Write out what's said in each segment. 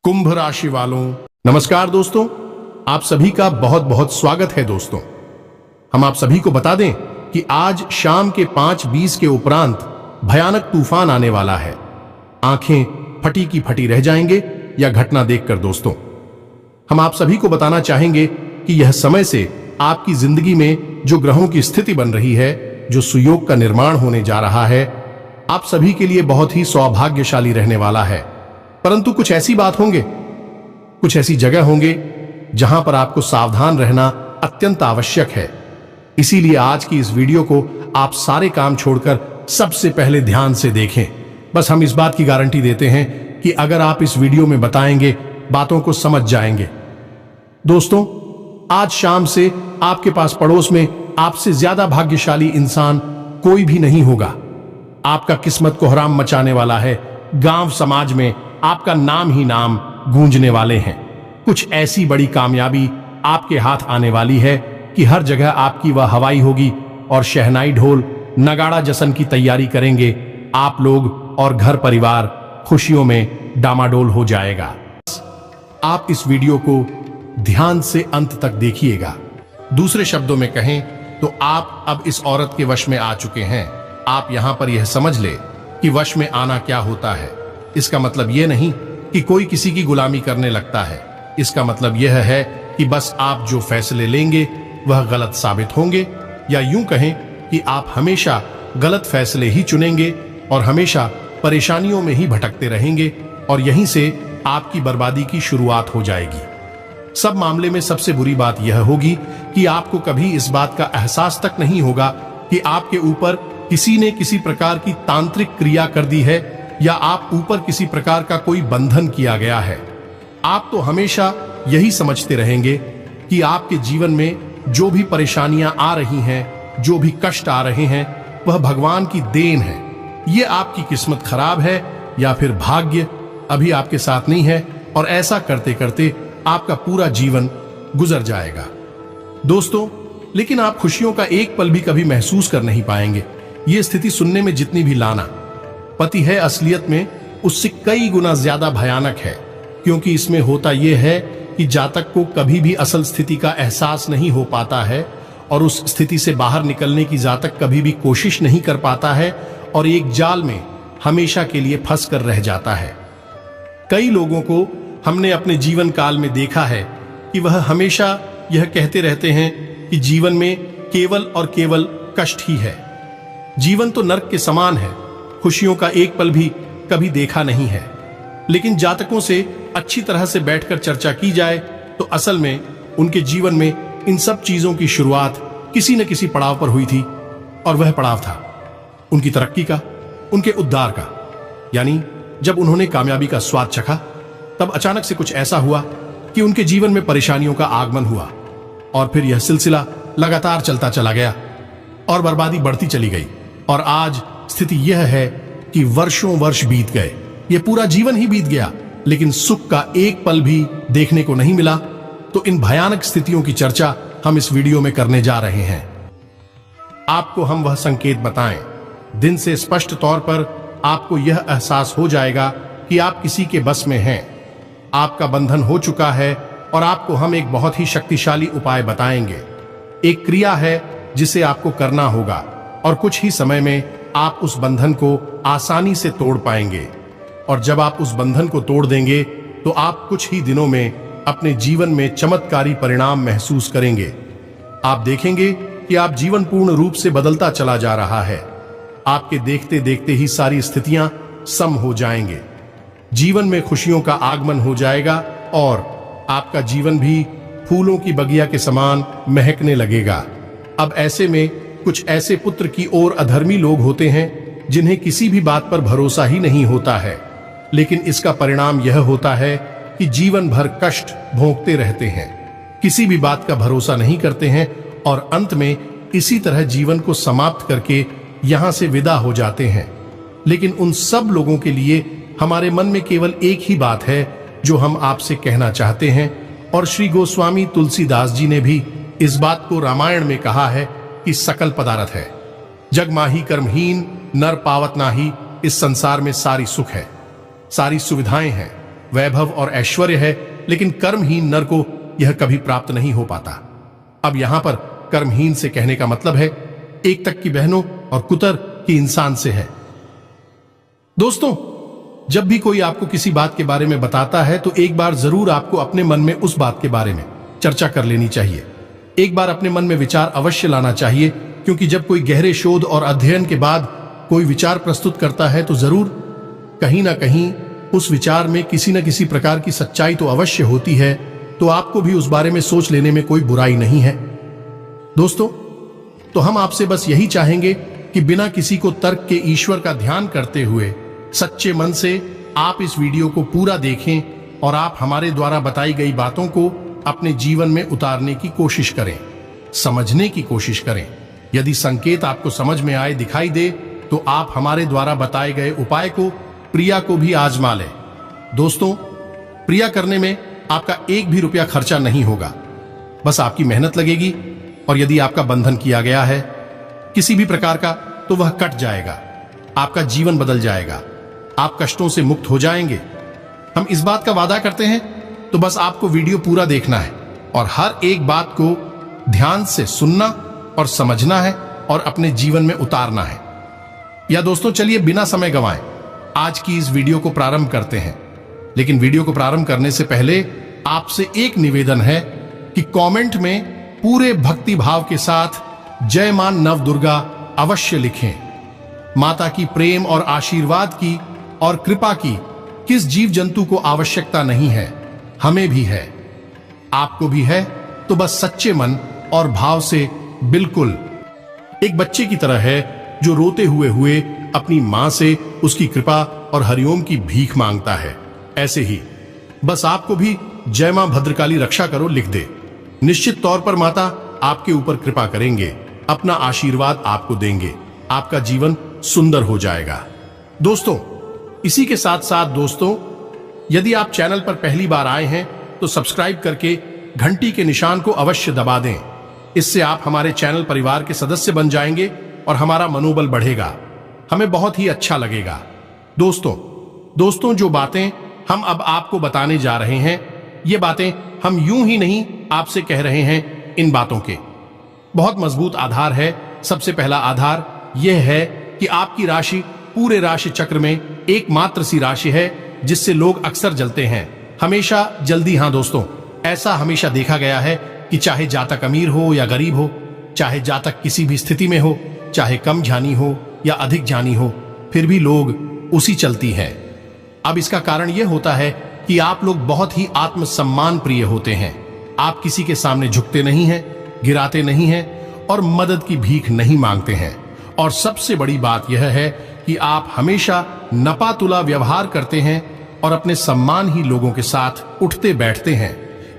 कुंभ राशि वालों, नमस्कार दोस्तों। आप सभी का बहुत बहुत स्वागत है दोस्तों। हम आप सभी को बता दें कि आज शाम के 5:20 के उपरांत भयानक तूफान आने वाला है। आंखें फटी की फटी रह जाएंगे यह घटना देखकर दोस्तों। हम आप सभी को बताना चाहेंगे कि यह समय से आपकी जिंदगी में जो ग्रहों की स्थिति बन रही है, जो सुयोग का निर्माण होने जा रहा है, आप सभी के लिए बहुत ही सौभाग्यशाली रहने वाला है। परंतु कुछ ऐसी बात होंगे, कुछ ऐसी जगह होंगे जहां पर आपको सावधान रहना अत्यंत आवश्यक है। इसीलिए आज की इस वीडियो को आप सारे काम छोड़कर सबसे पहले ध्यान से देखें। बस हम इस बात की गारंटी देते हैं कि अगर आप इस वीडियो में बताएंगे, बातों को समझ जाएंगे। दोस्तों, आज शाम से आपके पास पड़ोस में आपसे ज्यादा भाग्यशाली इंसान कोई भी नहीं होगा। आपका किस्मत को हराम मचाने वाला है। गांव समाज में आपका नाम ही नाम गूंजने वाले हैं। कुछ ऐसी बड़ी कामयाबी आपके हाथ आने वाली है कि हर जगह आपकी वह हवाई होगी और शहनाई ढोल नगाड़ा जश्न की तैयारी करेंगे। आप लोग और घर परिवार खुशियों में डामाडोल हो जाएगा। आप इस वीडियो को ध्यान से अंत तक देखिएगा। दूसरे शब्दों में कहें तो आप अब इस औरत के वश में आ चुके हैं। आप यहां पर यह समझ ले कि वश में आना क्या होता है। इसका मतलब यह नहीं कि कोई किसी की गुलामी करने लगता है। इसका मतलब यह है कि बस आप जो फैसले लेंगे वह गलत साबित होंगे, या यूं कहें कि आप हमेशा गलत फैसले ही चुनेंगे और हमेशा परेशानियों में ही भटकते रहेंगे और यहीं से आपकी बर्बादी की शुरुआत हो जाएगी। सब मामले में सबसे बुरी बात यह होगी कि आपको कभी इस बात का एहसास तक नहीं होगा कि आपके ऊपर किसी ने किसी प्रकार की तांत्रिक क्रिया कर दी है या आप ऊपर किसी प्रकार का कोई बंधन किया गया है। आप तो हमेशा यही समझते रहेंगे कि आपके जीवन में जो भी परेशानियां आ रही हैं, जो भी कष्ट आ रहे हैं, वह भगवान की देन है। ये आपकी किस्मत खराब है या फिर भाग्य अभी आपके साथ नहीं है, और ऐसा करते करते आपका पूरा जीवन गुजर जाएगा। दोस्तों, लेकिन आप खुशियों का एक पल भी कभी महसूस कर नहीं पाएंगे। ये स्थिति सुनने में जितनी भी लाना पति है, असलियत में उससे कई गुना ज्यादा भयानक है। क्योंकि इसमें होता यह है कि जातक को कभी भी असल स्थिति का एहसास नहीं हो पाता है और उस स्थिति से बाहर निकलने की जातक कभी भी कोशिश नहीं कर पाता है और एक जाल में हमेशा के लिए फंस कर रह जाता है। कई लोगों को हमने अपने जीवन काल में देखा है कि वह हमेशा यह कहते रहते हैं कि जीवन में केवल और केवल कष्ट ही है। जीवन तो नर्क के समान है, खुशियों का एक पल भी कभी देखा नहीं है। लेकिन जातकों से अच्छी तरह से बैठकर चर्चा की जाए तो असल में उनके जीवन में इन सब चीजों की शुरुआत किसी न किसी पड़ाव पर हुई थी, और वह पड़ाव था उनकी तरक्की का, उनके उद्धार का। यानी जब उन्होंने कामयाबी का स्वाद चखा, तब अचानक से कुछ ऐसा हुआ कि उनके जीवन में परेशानियों का आगमन हुआ और फिर यह सिलसिला लगातार चलता चला गया और बर्बादी बढ़ती चली गई। और आज स्थिति यह है कि वर्षों वर्ष बीत गए, यह पूरा जीवन ही बीत गया, लेकिन सुख का एक पल भी देखने को नहीं मिला। तो इन भयानक स्थितियों की चर्चा हम इस वीडियो में करने जा रहे हैं। आपको हम वह संकेत बताएं, दिन से स्पष्ट तौर पर आपको यह एहसास हो जाएगा कि आप किसी के बस में हैं। आपका बंधन हो चुका है और आपको हम एक बहुत ही शक्तिशाली उपाय बताएंगे। एक क्रिया है जिसे आपको करना होगा और कुछ ही समय में आप उस बंधन को आसानी से तोड़ पाएंगे। और जब आप उस बंधन को तोड़ देंगे तो आप कुछ ही दिनों में अपने जीवन में चमत्कारी परिणाम महसूस करेंगे। आप देखेंगे कि आप जीवन पूर्ण रूप से बदलता चला जा रहा है। आपके देखते देखते ही सारी स्थितियां सम हो जाएंगे, जीवन में खुशियों का आगमन हो जाएगा और आपका जीवन भी फूलों की बगिया के समान महकने लगेगा। अब ऐसे में कुछ ऐसे पुत्र की ओर अधर्मी लोग होते हैं जिन्हें किसी भी बात पर भरोसा ही नहीं होता है, लेकिन इसका परिणाम यह होता है कि जीवन भर कष्ट भोगते रहते हैं, किसी भी बात का भरोसा नहीं करते हैं और अंत में इसी तरह जीवन को समाप्त करके यहां से विदा हो जाते हैं। लेकिन उन सब लोगों के लिए हमारे मन में केवल एक ही बात है जो हम आपसे कहना चाहते हैं, और श्री गोस्वामी तुलसीदास जी ने भी इस बात को रामायण में कहा है कि सकल पदार्थ है जग माही कर्महीन नर पावत नाही। इस संसार में सारी सुख है, सारी सुविधाएं हैं, वैभव और ऐश्वर्य है, लेकिन कर्महीन नर को यह कभी प्राप्त नहीं हो पाता। अब यहां पर कर्महीन से कहने का मतलब है एक तक की बहनों और कुतर की इंसान से है। दोस्तों, जब भी कोई आपको किसी बात के बारे में बताता है तो एक बार जरूर आपको अपने मन में उस बात के बारे में चर्चा कर लेनी चाहिए। एक बार अपने मन में विचार अवश्य लाना चाहिए, क्योंकि जब कोई गहरे शोध और अध्ययन के बाद कोई विचार प्रस्तुत करता है तो जरूर कहीं ना कहीं उस विचार में किसी न किसी प्रकार की सच्चाई तो अवश्य होती है। तो आपको भी उस बारे में सोच लेने में कोई बुराई नहीं है। दोस्तों, तो हम आपसे बस यही चाहेंगे कि बिना किसी को तर्क के ईश्वर का ध्यान करते हुए सच्चे मन से आप इस वीडियो को पूरा देखें और आप हमारे द्वारा बताई गई बातों को अपने जीवन में उतारने की कोशिश करें, समझने की कोशिश करें। यदि संकेत आपको समझ में आए, दिखाई दे, तो आप हमारे द्वारा बताए गए उपाय को प्रिया को भी आजमा लें। दोस्तों, प्रिया करने में आपका एक भी रुपया खर्चा नहीं होगा, बस आपकी मेहनत लगेगी। और यदि आपका बंधन किया गया है किसी भी प्रकार का, तो वह कट जाएगा, आपका जीवन बदल जाएगा, आप कष्टों से मुक्त हो जाएंगे। हम इस बात का वादा करते हैं। तो बस आपको वीडियो पूरा देखना है और हर एक बात को ध्यान से सुनना और समझना है और अपने जीवन में उतारना है। या दोस्तों, चलिए बिना समय गंवाए आज की इस वीडियो को प्रारंभ करते हैं। लेकिन वीडियो को प्रारंभ करने से पहले आपसे एक निवेदन है कि कमेंट में पूरे भक्ति भाव के साथ जय मां नव दुर्गा अवश्य लिखें। माता की प्रेम और आशीर्वाद की और कृपा की किस जीव जंतु को आवश्यकता नहीं है, हमें भी है, आपको भी है। तो बस सच्चे मन और भाव से बिल्कुल एक बच्चे की तरह है जो रोते हुए अपनी मां से उसकी कृपा और हरिओम की भीख मांगता है। ऐसे ही बस आपको भी जय मां भद्रकाली रक्षा करो लिख दे। निश्चित तौर पर माता आपके ऊपर कृपा करेंगे, अपना आशीर्वाद आपको देंगे, आपका जीवन सुंदर हो जाएगा। दोस्तों, इसी के साथ साथ दोस्तों, यदि आप चैनल पर पहली बार आए हैं तो सब्सक्राइब करके घंटी के निशान को अवश्य दबा दें। इससे आप हमारे चैनल परिवार के सदस्य बन जाएंगे और हमारा मनोबल बढ़ेगा, हमें बहुत ही अच्छा लगेगा। दोस्तों, जो बातें हम अब आपको बताने जा रहे हैं, ये बातें हम यूं ही नहीं आपसे कह रहे हैं। इन बातों के बहुत मजबूत आधार है। सबसे पहला आधार यह है कि आपकी राशि पूरे राशि चक्र में एकमात्र सी राशि है जिससे लोग अक्सर जलते हैं, हमेशा जल्दी। हाँ दोस्तों, ऐसा हमेशा देखा गया है कि चाहे जातक अमीर हो या गरीब हो, चाहे जातक किसी भी स्थिति में हो, चाहे कम जानी हो या अधिक जानी हो, फिर भी लोग उसी चलती है। अब इसका कारण यह होता है कि आप लोग बहुत ही आत्मसम्मान प्रिय होते हैं। आप किसी के सामने झुकते नहीं हैं, गिराते नहीं हैं और मदद की भीख नहीं मांगते हैं। और सबसे बड़ी बात यह है कि आप हमेशा नपातुला व्यवहार करते हैं और अपने सम्मान ही लोगों के साथ उठते बैठते हैं।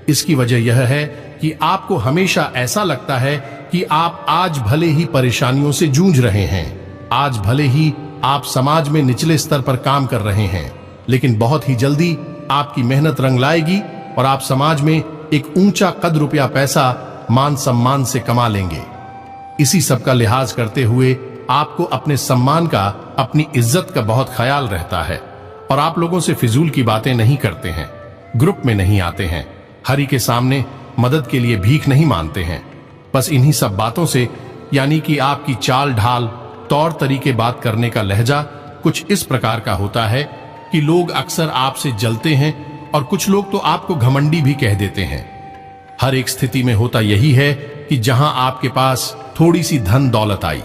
इसकी वजह यह है कि आपको हमेशा ऐसा लगता है कि आप आज भले ही परेशानियों से जूझ रहे हैं, आज भले ही आप समाज में निचले स्तर पर काम कर रहे हैं, लेकिन बहुत ही जल्दी आपकी मेहनत रंग लाएगी और आप समाज में एक ऊंचा कद रुपया पैसा मान सम्मान से कमा लेंगे। इसी सब का लिहाज करते हुए आपको अपने सम्मान का, अपनी इज्जत का बहुत ख्याल रहता है और आप लोगों से फिजूल की बातें नहीं करते हैं, ग्रुप में नहीं आते हैं, हरि के सामने मदद के लिए भीख नहीं मांगते हैं। बस इन्हीं सब बातों से, यानी कि आपकी चाल ढाल, तौर तरीके बात करने का लहजा कुछ इस प्रकार का होता है कि लोग अक्सर आपसे जलते हैं और कुछ लोग तो आपको घमंडी भी कह देते हैं। हर एक स्थिति में होता यही है कि जहां आपके पास थोड़ी सी धन दौलत आई,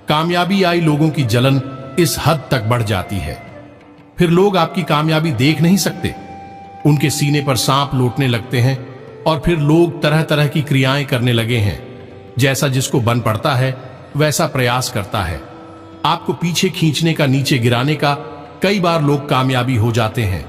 कामयाबी आई, लोगों की जलन इस हद तक बढ़ जाती है। फिर लोग आपकी कामयाबी देख नहीं सकते, उनके सीने पर सांप लौटने लगते हैं और फिर लोग तरह तरह की क्रियाएं करने लगे हैं। जैसा जिसको बन पड़ता है वैसा प्रयास करता है। आपको पीछे खींचने का, नीचे गिराने का कई बार लोग कामयाबी हो जाते हैं।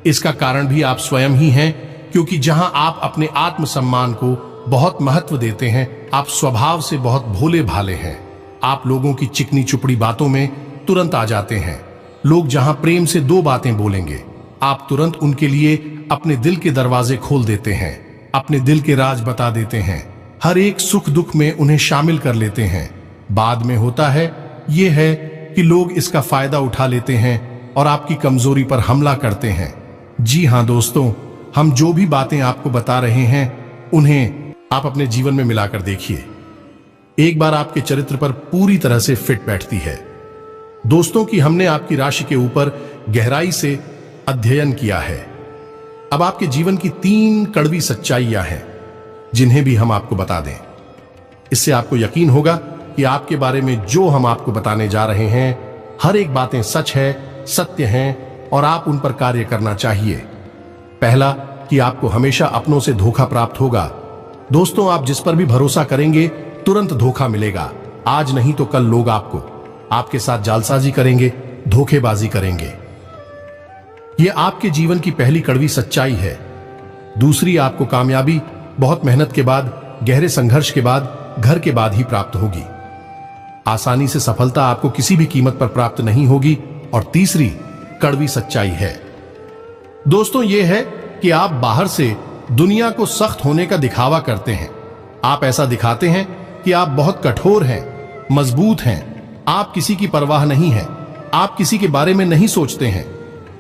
इसका कारण भी आप स्वयं ही हैं, क्योंकि जहां आप अपने आत्मसम्मान को बहुत महत्व देते हैं, आप स्वभाव से बहुत भोले भाले हैं। आप लोगों की चिकनी चुपड़ी बातों में तुरंत आ जाते हैं। लोग जहां प्रेम से दो बातें बोलेंगे, आप तुरंत उनके लिए अपने दिल के दरवाजे खोल देते हैं, अपने दिल के राज बता देते हैं, हर एक सुख दुख में उन्हें शामिल कर लेते हैं। बाद में होता है यह है कि लोग इसका फायदा उठा लेते हैं और आपकी कमजोरी पर हमला करते हैं। जी हाँ दोस्तों, हम जो भी बातें आपको बता रहे हैं उन्हें आप अपने जीवन में मिलाकर देखिए। एक बार आपके चरित्र पर पूरी तरह से फिट बैठती है। दोस्तों कि हमने आपकी राशि के ऊपर गहराई से अध्ययन किया है। अब आपके जीवन की 3 कड़वी सच्चाइयां हैं जिन्हें भी हम आपको बता दें। इससे आपको यकीन होगा कि आपके बारे में जो हम आपको बताने जा रहे हैं हर एक बातें सच है, सत्य हैं और आप उन पर कार्य करना चाहिए। पहला कि आपको हमेशा अपनों से धोखा प्राप्त होगा। दोस्तों, आप जिस पर भी भरोसा करेंगे तुरंत धोखा मिलेगा। आज नहीं तो कल लोग आपके साथ जालसाजी करेंगे, धोखेबाजी करेंगे। यह आपके जीवन की पहली कड़वी सच्चाई है। दूसरी, आपको कामयाबी बहुत मेहनत के बाद, गहरे संघर्ष के बाद, घर के बाद ही प्राप्त होगी। आसानी से सफलता आपको किसी भी कीमत पर प्राप्त नहीं होगी। और तीसरी कड़वी सच्चाई है दोस्तों यह है कि आप बाहर से दुनिया को सख्त होने का दिखावा करते हैं। आप ऐसा दिखाते हैं कि आप बहुत कठोर हैं, मजबूत हैं, आप किसी की परवाह नहीं है, आप किसी के बारे में नहीं सोचते हैं।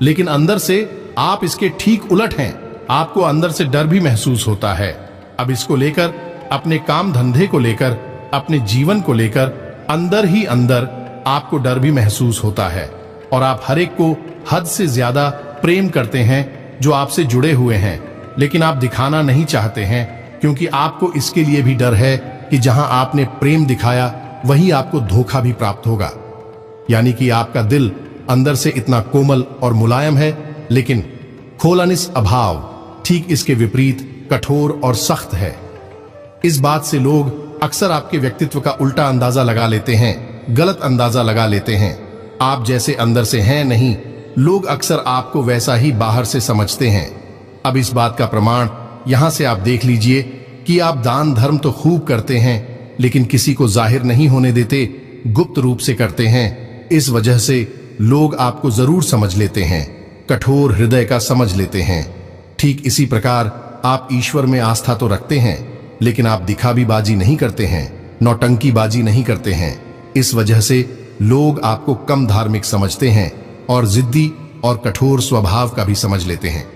लेकिन अंदर से आप इसके ठीक उलट हैं। आपको अंदर से डर भी महसूस होता है। अब इसको लेकर, अपने काम धंधे को लेकर, अपने जीवन को लेकर अंदर ही अंदर आपको डर भी महसूस होता है। और आप हर एक को हद से ज्यादा प्रेम करते हैं जो आपसे जुड़े हुए हैं, लेकिन आप दिखाना नहीं चाहते हैं क्योंकि आपको इसके लिए भी डर है कि जहां आपने प्रेम दिखाया वहीं आपको धोखा भी प्राप्त होगा। यानी कि आपका दिल अंदर से इतना कोमल और मुलायम है, लेकिन खोलनिस अभाव ठीक इसके विपरीत कठोर और सख्त है। इस बात से लोग अक्सर आपके व्यक्तित्व का उल्टा अंदाजा लगा लेते हैं, गलत अंदाजा लगा लेते हैं। आप जैसे अंदर से हैं नहीं, लोग अक्सर आपको वैसा ही बाहर से समझते हैं। अब इस बात का प्रमाण यहां से आप देख लीजिए कि आप दान धर्म तो खूब करते हैं, लेकिन किसी को जाहिर नहीं होने देते, गुप्त रूप से करते हैं। इस वजह से लोग आपको जरूर समझ लेते हैं, कठोर हृदय का समझ लेते हैं। ठीक इसी प्रकार आप ईश्वर में आस्था तो रखते हैं, लेकिन आप दिखावीबाजी नहीं करते हैं, नौटंकीबाजी नहीं करते हैं। इस वजह से लोग आपको कम धार्मिक समझते हैं और जिद्दी और कठोर स्वभाव का भी समझ लेते हैं।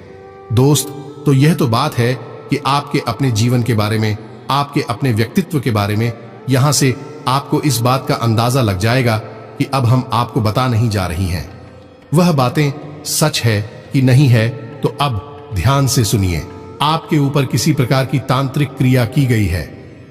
दोस्त, तो यह तो बात है कि आपके अपने जीवन के बारे में, आपके अपने व्यक्तित्व के बारे में। यहां से आपको इस बात का अंदाजा लग जाएगा कि अब हम आपको बता नहीं जा रही हैं वह बातें सच है कि नहीं है। तो अब ध्यान से सुनिए। आपके ऊपर किसी प्रकार की तांत्रिक क्रिया की गई है।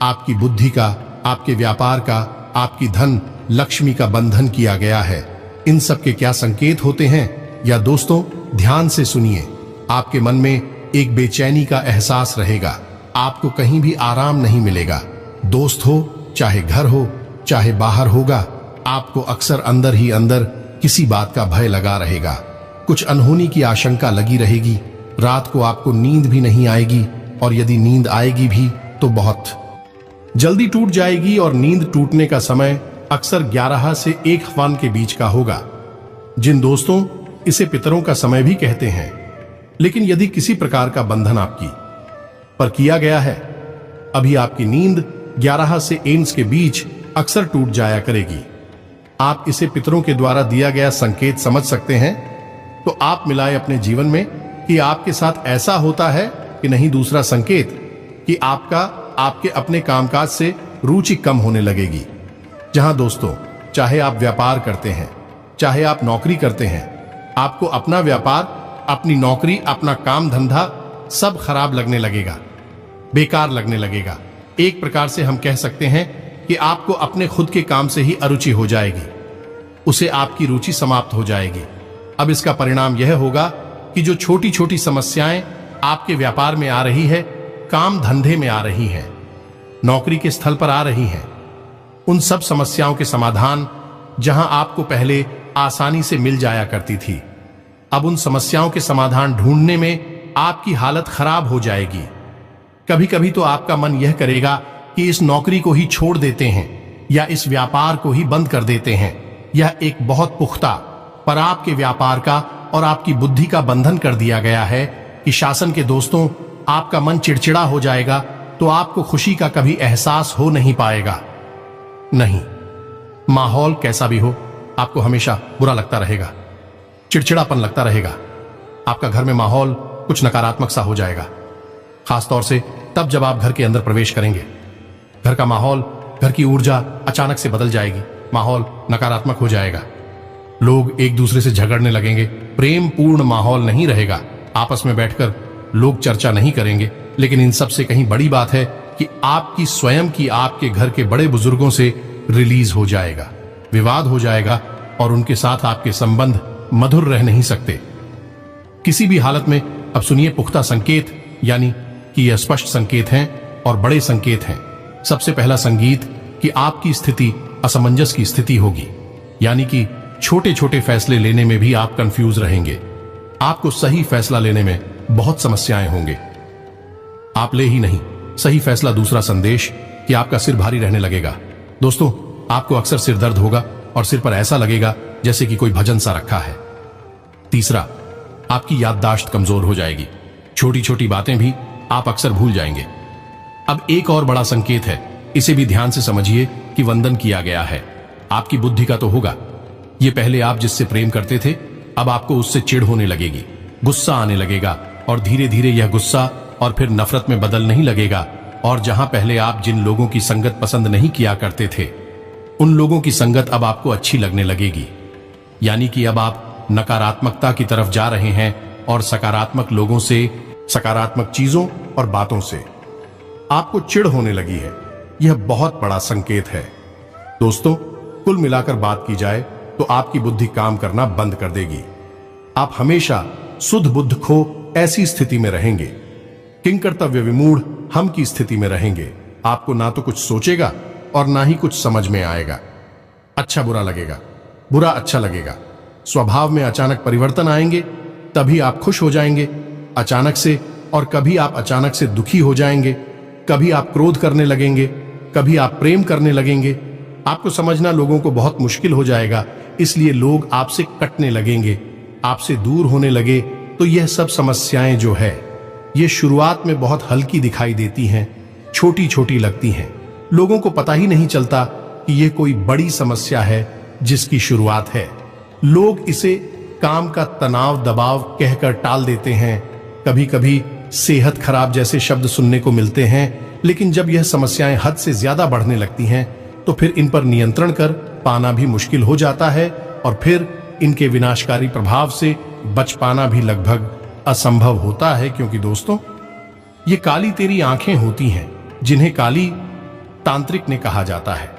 आपकी बुद्धि का, आपके व्यापार का, आपकी धन लक्ष्मी का बंधन किया गया है। इन सब के क्या संकेत होते हैं? या दोस्तों, ध्यान से सुनिए। आपके मन में एक बेचैनी का एहसास रहेगा। आपको कहीं भी आराम नहीं मिलेगा। दोस्त हो चाहे घर हो चाहे बाहर होगा, आपको अक्सर अंदर ही अंदर किसी बात का भय लगा रहेगा। कुछ अनहोनी की आशंका लगी रहेगी। रात को आपको नींद भी नहीं आएगी, और यदि नींद आएगी भी तो बहुत जल्दी टूट जाएगी। और नींद टूटने का समय अक्सर 11 से 1 ख्वान के बीच का होगा। जिन दोस्तों, इसे पितरों का समय भी कहते हैं। लेकिन यदि किसी प्रकार का बंधन आपकी पर किया गया है, अभी आपकी नींद 11 से 1 के बीच अक्सर टूट जाया करेगी। आप इसे पितरों के द्वारा दिया गया संकेत समझ सकते हैं। तो आप मिलाए अपने जीवन में कि आपके साथ ऐसा होता है कि नहीं। दूसरा संकेत कि आपके अपने कामकाज से रुचि कम होने लगेगी। जहां दोस्तों, चाहे आप व्यापार करते हैं, चाहे आप नौकरी करते हैं, आपको अपना व्यापार, अपनी नौकरी, अपना काम धंधा सब खराब लगने लगेगा, बेकार लगने लगेगा। एक प्रकार से हम कह सकते हैं कि आपको अपने खुद के काम से ही अरुचि हो जाएगी, उसे आपकी रुचि समाप्त हो जाएगी। अब इसका परिणाम यह होगा कि जो छोटी छोटी समस्याएं आपके व्यापार में आ रही है, काम धंधे में आ रही हैं, नौकरी के स्थल पर आ रही हैं, उन सब समस्याओं के समाधान जहां आपको पहले आसानी से मिल जाया करती थी, अब उन समस्याओं के समाधान ढूंढने में आपकी हालत खराब हो जाएगी। कभी कभी तो आपका मन यह करेगा कि इस नौकरी को ही छोड़ देते हैं या इस व्यापार को ही बंद कर देते हैं। यह एक बहुत पुख्ता पर आपके व्यापार का और आपकी बुद्धि का बंधन कर दिया गया है कि शासन के दोस्तों, आपका मन चिड़चिड़ा हो जाएगा तो आपको खुशी का कभी एहसास हो नहीं पाएगा। नहीं, माहौल कैसा भी हो, आपको हमेशा बुरा लगता रहेगा, चिड़चिड़ापन लगता रहेगा। आपका घर में माहौल कुछ नकारात्मक सा हो जाएगा, खासतौर से तब जब आप घर के अंदर प्रवेश करेंगे। घर का माहौल, घर की ऊर्जा अचानक से बदल जाएगी, माहौल नकारात्मक हो जाएगा। लोग एक दूसरे से झगड़ने लगेंगे, प्रेम पूर्ण माहौल नहीं रहेगा, आपस में बैठकर लोग चर्चा नहीं करेंगे। लेकिन इन सब से कहीं बड़ी बात है कि आपकी स्वयं की आपके घर के बड़े बुजुर्गों से रिलीज हो जाएगा, विवाद हो जाएगा और उनके साथ आपके संबंध मधुर रह नहीं सकते किसी भी हालत में। अब सुनिए पुख्ता संकेत, यानी कि यह स्पष्ट संकेत हैं और बड़े संकेत हैं। सबसे पहला संगीत कि आपकी स्थिति असमंजस की स्थिति होगी, यानी कि छोटे छोटे फैसले लेने में भी आप कंफ्यूज रहेंगे। आपको सही फैसला लेने में बहुत समस्याएं होंगे, आप ले ही नहीं सही फैसला। दूसरा संदेश कि आपका सिर भारी रहने लगेगा। दोस्तों, आपको अक्सर सिर दर्द होगा और सिर पर ऐसा लगेगा जैसे कि कोई भजन सा रखा है। तीसरा, आपकी याददाश्त कमजोर हो जाएगी, छोटी छोटी बातें भी आप अक्सर भूल जाएंगे। अब एक और बड़ा संकेत है, इसे भी ध्यान से समझिए कि वंदन किया गया है। आपकी बुद्धि का तो होगा, ये पहले आप जिससे प्रेम करते थे, अब आपको उससे चिढ़ होने लगेगी, गुस्सा आने लगेगा और धीरे धीरे यह गुस्सा और फिर नफरत में बदल नहीं लगेगा। और जहां पहले आप जिन लोगों की संगत पसंद नहीं किया करते थे, उन लोगों की संगत अब आपको अच्छी लगने लगेगी, यानी कि अब आप नकारात्मकता की तरफ जा रहे हैं और सकारात्मक लोगों से, सकारात्मक चीजों और बातों से आपको चिढ़ होने लगी है। यह बहुत बड़ा संकेत है। दोस्तों, कुल मिलाकर बात की जाए तो आपकी बुद्धि काम करना बंद कर देगी। आप हमेशा सुध बुद्ध खो ऐसी स्थिति में रहेंगे, किंकर्तव्य विमूढ़ हम की स्थिति में रहेंगे। आपको ना तो कुछ सोचेगा और ना ही कुछ समझ में आएगा। अच्छा बुरा लगेगा, बुरा अच्छा लगेगा। स्वभाव में अचानक परिवर्तन आएंगे, तभी आप खुश हो जाएंगे अचानक से, और कभी आप अचानक से दुखी हो जाएंगे। कभी आप क्रोध करने लगेंगे, कभी आप प्रेम करने लगेंगे। आपको समझना लोगों को बहुत मुश्किल हो जाएगा, इसलिए लोग आपसे कटने लगेंगे, आपसे दूर होने लगे। तो यह सब समस्याएं जो है, ये शुरुआत में बहुत हल्की दिखाई देती हैं, छोटी छोटी लगती हैं। लोगों को पता ही नहीं चलता कि यह कोई बड़ी समस्या है जिसकी शुरुआत है। लोग इसे काम का तनाव, दबाव कहकर टाल देते हैं। कभी कभी सेहत खराब जैसे शब्द सुनने को मिलते हैं, लेकिन जब यह समस्याएं हद से ज्यादा बढ़ने लगती हैं तो फिर इन पर नियंत्रण कर पाना भी मुश्किल हो जाता है, और फिर इनके विनाशकारी प्रभाव से बच पाना भी लगभग असंभव होता है। क्योंकि दोस्तों, ये काली तेरी आंखें होती हैं, जिन्हें काली तांत्रिक ने कहा जाता है,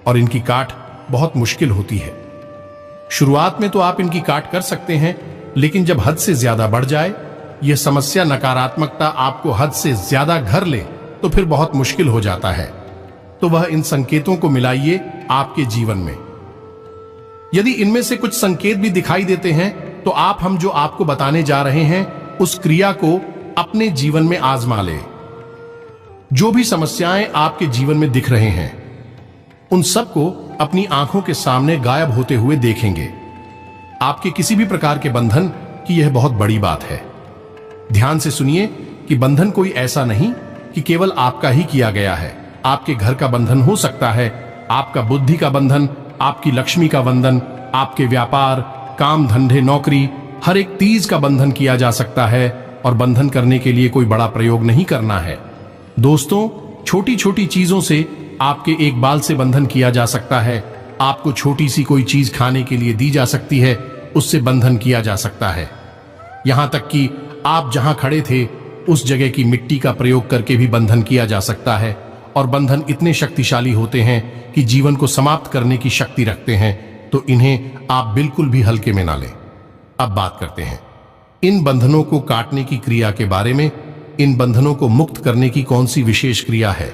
और इनकी काट बहुत मुश्किल होती है। शुरुआत में तो आप इनकी काट कर सकते हैं, लेकिन जब हद से ज्यादा बढ़ जाए, यह समस्या नकारात्मकता आपको हद से ज्यादा घर ले, तो फिर बहुत मुश्किल हो जाता है। तो वह इन संकेतों को मिलाइए आपके जीवन में। यदि इनमें से कुछ संकेत भी दिखाई देते हैं, तो आप हम जो आपको बताने जा रहे हैं उस क्रिया को अपने जीवन में आजमा ले। जो भी समस्याएं आपके जीवन में दिख रहे हैं, उन सबको अपनी आंखों के सामने गायब होते हुए देखेंगे। आपके किसी भी प्रकार के बंधन की यह बहुत बड़ी बात है। ध्यान से सुनिए कि बंधन कोई ऐसा नहीं कि केवल आपका ही किया गया है। आपके घर का बंधन हो सकता है, आपका बुद्धि का बंधन, आपकी लक्ष्मी का बंधन, आपके व्यापार, काम धंधे, नौकरी, हर एक तीज का बंधन किया जा सकता है। और बंधन करने के लिए कोई बड़ा प्रयोग नहीं करना है। दोस्तों, छोटी छोटी चीजों से आपके एक बाल से बंधन किया जा सकता है। आपको छोटी सी कोई चीज खाने के लिए दी जा सकती है, उससे बंधन किया जा सकता है। यहां तक कि आप जहां खड़े थे उस जगह की मिट्टी का प्रयोग करके भी बंधन किया जा सकता है। और बंधन इतने शक्तिशाली होते हैं कि जीवन को समाप्त करने की शक्ति रखते हैं, तो इन्हें आप बिल्कुल भी हल्के में ना लें। अब बात करते हैं इन बंधनों को काटने की क्रिया के बारे में। इन बंधनों को मुक्त करने की कौन सी विशेष क्रिया है?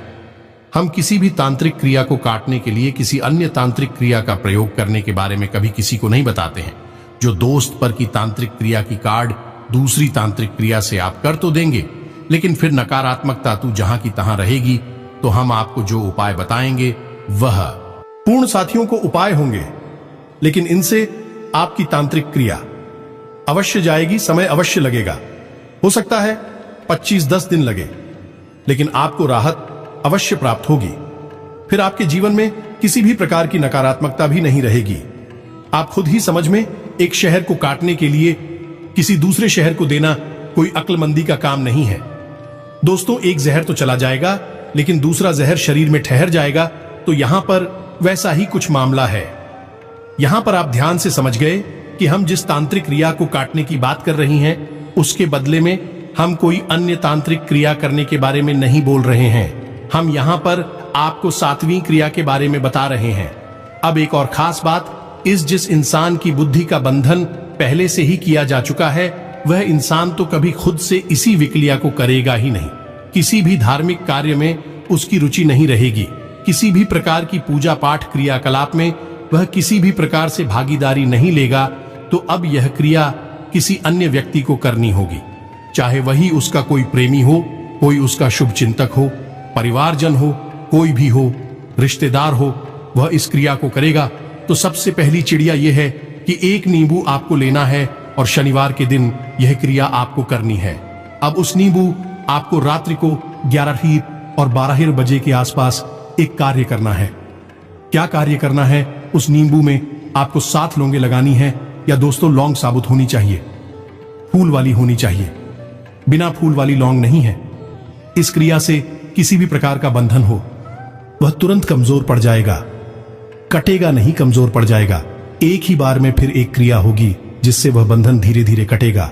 हम किसी भी तांत्रिक क्रिया को काटने के लिए किसी अन्य तांत्रिक क्रिया का प्रयोग करने के बारे में कभी किसी को नहीं बताते हैं। जो दोस्त पर की तांत्रिक क्रिया की कार्ड दूसरी तांत्रिक क्रिया से आप कर तो देंगे, लेकिन फिर नकारात्मकता तू जहां की तहां रहेगी। तो हम आपको जो उपाय बताएंगे वह पूर्ण साथियों को उपाय होंगे, लेकिन इनसे आपकी तांत्रिक क्रिया अवश्य जाएगी। समय अवश्य लगेगा, हो सकता है 25-10 दिन लगे, लेकिन आपको राहत अवश्य प्राप्त होगी। फिर आपके जीवन में किसी भी प्रकार की नकारात्मकता भी नहीं रहेगी। आप खुद ही समझ में एक शहर को काटने के लिए किसी दूसरे शहर को देना कोई अक्लमंदी का काम नहीं है। दोस्तों, एक जहर तो चला जाएगा, लेकिन दूसरा जहर शरीर में ठहर जाएगा। तो यहां पर वैसा ही कुछ मामला है। यहां पर आप ध्यान से समझ गए कि हम जिस तांत्रिक क्रिया को काटने की बात कर रही हैं, उसके बदले में हम कोई अन्य तांत्रिक क्रिया करने के बारे में नहीं बोल रहे हैं। हम यहां पर आपको 7वीं क्रिया के बारे में बता रहे हैं। अब एक और खास बात, जिस इंसान की बुद्धि का बंधन पहले से ही किया जा चुका है, वह इंसान तो कभी खुद से इसी विक्रिया को करेगा ही नहीं। किसी भी धार्मिक कार्य में उसकी रुचि नहीं रहेगी। किसी भी प्रकार की पूजा पाठ क्रियाकलाप में वह किसी भी प्रकार से भागीदारी नहीं लेगा। तो अब यह क्रिया किसी अन्य व्यक्ति को करनी होगी, चाहे वही उसका कोई प्रेमी हो, कोई उसका शुभ चिंतक हो, परिवारजन हो, कोई भी हो, रिश्तेदार हो, वह इस क्रिया को करेगा। तो सबसे पहली चिड़िया यह है कि एक नींबू आपको लेना है और शनिवार के दिन यह क्रिया आपको करनी है। अब उस नींबू आपको रात्रि को 11 और 12 बजे के आसपास एक कार्य करना है। क्या कार्य करना है? उस नींबू में आपको 7 लौंगे लगानी है, या दोस्तों लौंग साबुत होनी चाहिए, फूल वाली होनी चाहिए, बिना फूल वाली लौंग नहीं है। इस क्रिया से किसी भी प्रकार का बंधन हो, वह तुरंत कमजोर पड़ जाएगा। कटेगा नहीं, कमजोर पड़ जाएगा। एक ही बार में फिर एक क्रिया होगी जिससे वह बंधन धीरे धीरे कटेगा।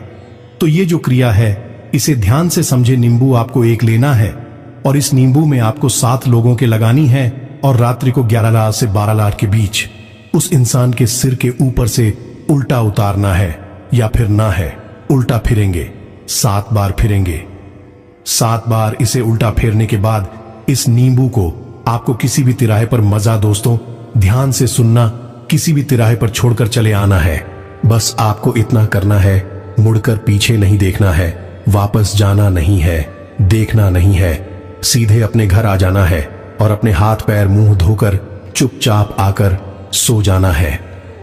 तो ये जो क्रिया है, इसे ध्यान से समझे। नींबू आपको एक लेना है और इस नींबू में आपको 7 लोगों के लगानी है और रात्रि को 11 लाख से 12 लाख के बीच उस इंसान के सिर के ऊपर से उल्टा उतारना है, या फिर ना है, उल्टा फिरेंगे। 7 बार फिरेंगे। 7 बार इसे उल्टा फेरने के बाद इस नींबू को आपको किसी भी तिराहे पर, मजा दोस्तों ध्यान से सुनना, किसी भी तिराहे पर छोड़कर चले आना है। बस आपको इतना करना है, मुड़कर पीछे नहीं देखना है, वापस जाना नहीं है, देखना नहीं है, सीधे अपने घर आ जाना है और अपने हाथ पैर मुंह धोकर चुपचाप आकर सो जाना है।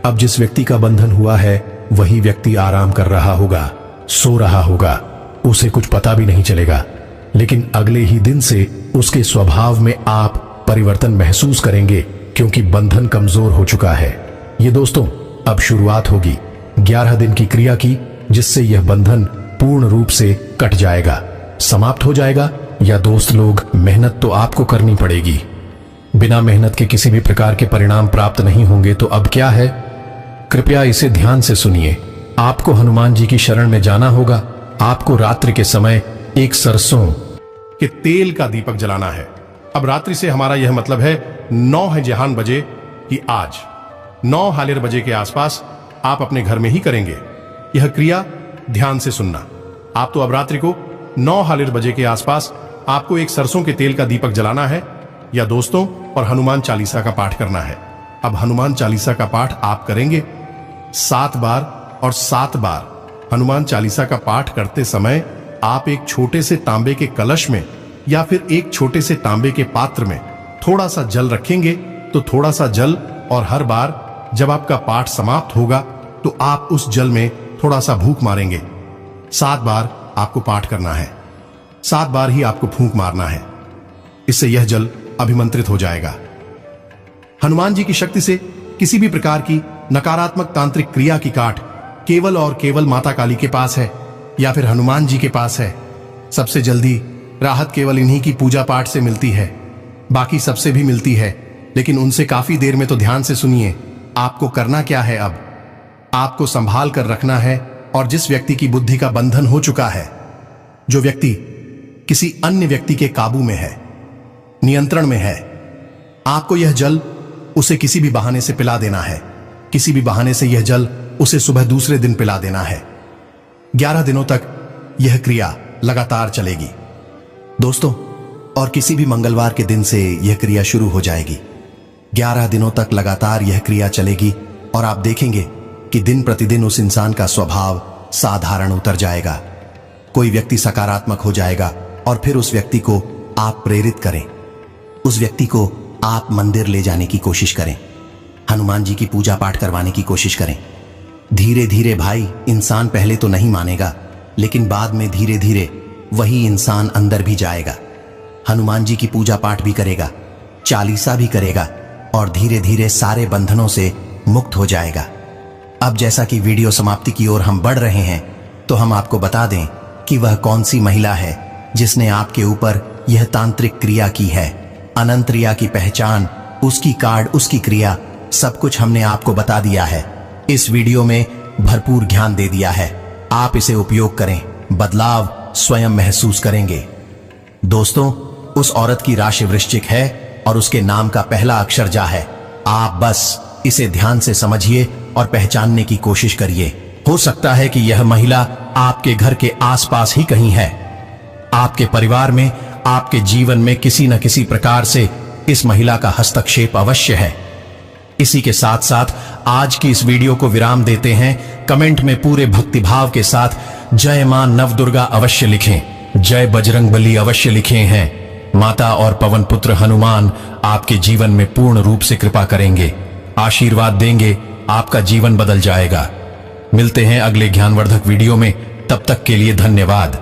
अब जिस व्यक्ति का बंधन हुआ है, वही व्यक्ति आराम कर रहा होगा, सो रहा होगा, उसे कुछ पता भी नहीं चलेगा। लेकिन अगले ही दिन से उसके स्वभाव में आप परिवर्तन महसूस करेंगे, क्योंकि बंधन कमजोर हो चुका है। ये दोस्तों अब शुरुआत होगी 11 दिन की क्रिया की, जिससे यह बंधन पूर्ण रूप से कट जाएगा, समाप्त हो जाएगा। या दोस्त लोग, मेहनत तो आपको करनी पड़ेगी। बिना मेहनत के किसी भी प्रकार के परिणाम प्राप्त नहीं होंगे। तो अब क्या है, कृपया इसे ध्यान से सुनिए। आपको हनुमान जी की शरण में जाना होगा। आपको रात्रि के समय एक सरसों के तेल का दीपक जलाना है। अब रात्रि से हमारा यह मतलब है 9 जहान बजे कि आज 9 हालिर बजे के आसपास आप अपने घर में ही करेंगे यह क्रिया। ध्यान से सुनना। आप तो अब रात्रि को 9 हालिर बजे के आसपास आपको एक सरसों के तेल का दीपक जलाना है, या दोस्तों और हनुमान चालीसा का पाठ करना है। अब हनुमान चालीसा का पाठ आप करेंगे 7 बार, और 7 बार हनुमान चालीसा का पाठ करते समय आप एक छोटे से तांबे के कलश में या फिर एक छोटे से तांबे के पात्र में थोड़ा सा जल रखेंगे। तो थोड़ा सा जल, और हर बार जब आपका पाठ समाप्त होगा तो आप उस जल में थोड़ा सा फूंक मारेंगे। 7 बार आपको पाठ करना है, 7 बार ही आपको फूंक मारना है। इससे यह जल अभिमंत्रित हो जाएगा। हनुमान जी की शक्ति से किसी भी प्रकार की नकारात्मक तांत्रिक क्रिया की काट केवल और केवल माता काली के पास है, या फिर हनुमान जी के पास है। सबसे जल्दी राहत केवल इन्हीं की पूजा पाठ से मिलती है। बाकी सबसे भी मिलती है, लेकिन उनसे काफी देर में। तो ध्यान से सुनिए, आपको करना क्या है। अब आपको संभाल कर रखना है। और जिस व्यक्ति की बुद्धि का बंधन हो चुका है, जो व्यक्ति किसी अन्य व्यक्ति के काबू में है, नियंत्रण में है, आपको यह जल उसे किसी भी बहाने से पिला देना है। किसी भी बहाने से यह जल उसे सुबह दूसरे दिन पिला देना है। 11 दिनों तक यह क्रिया लगातार चलेगी दोस्तों, और किसी भी मंगलवार के दिन से यह क्रिया शुरू हो जाएगी। 11 दिनों तक लगातार यह क्रिया चलेगी, और आप देखेंगे कि दिन प्रतिदिन उस इंसान का स्वभाव साधारण उतर जाएगा। कोई व्यक्ति सकारात्मक हो जाएगा, और फिर उस व्यक्ति को आप प्रेरित करें, उस व्यक्ति को आप मंदिर ले जाने की कोशिश करें, हनुमान जी की पूजा पाठ करवाने की कोशिश करें। धीरे धीरे भाई, इंसान पहले तो नहीं मानेगा, लेकिन बाद में धीरे धीरे वही इंसान अंदर भी जाएगा, हनुमान जी की पूजा पाठ भी करेगा, चालीसा भी करेगा, और धीरे धीरे सारे बंधनों से मुक्त हो जाएगा। अब जैसा कि वीडियो समाप्ति की ओर हम बढ़ रहे हैं, तो हम आपको बता दें कि वह कौन सी महिला है जिसने आपके ऊपर यह तांत्रिक क्रिया की है। अनंतरिया की पहचान, उसकी कार्ड, उसकी क्रिया, सब कुछ हमने आपको बता दिया है। इस वीडियो में भरपूर ज्ञान दे दिया है। आप इसे उपयोग करें, बदलाव स्वयं महसूस करेंगे। दोस्तों, उस औरत की राशि वृश्चिक है और उसके नाम का पहला अक्षर जा है। आप बस इसे ध्यान से समझिए और पहचानने की कोशिश करिए। हो सकता है कि यह महिला आपके घर के आसपास ही कहीं है। आपके परिवार में, आपके जीवन में किसी न किसी प्रकार से इस महिला का हस्तक्षेप अवश्य है। इसी के साथ साथ आज की इस वीडियो को विराम देते हैं। कमेंट में पूरे भक्तिभाव के साथ जय मां नवदुर्गा अवश्य लिखें, जय बजरंगबली अवश्य लिखे हैं। माता और पवन पुत्र हनुमान आपके जीवन में पूर्ण रूप से कृपा करेंगे, आशीर्वाद देंगे, आपका जीवन बदल जाएगा। मिलते हैं अगले ज्ञानवर्धक वीडियो में, तब तक के लिए धन्यवाद।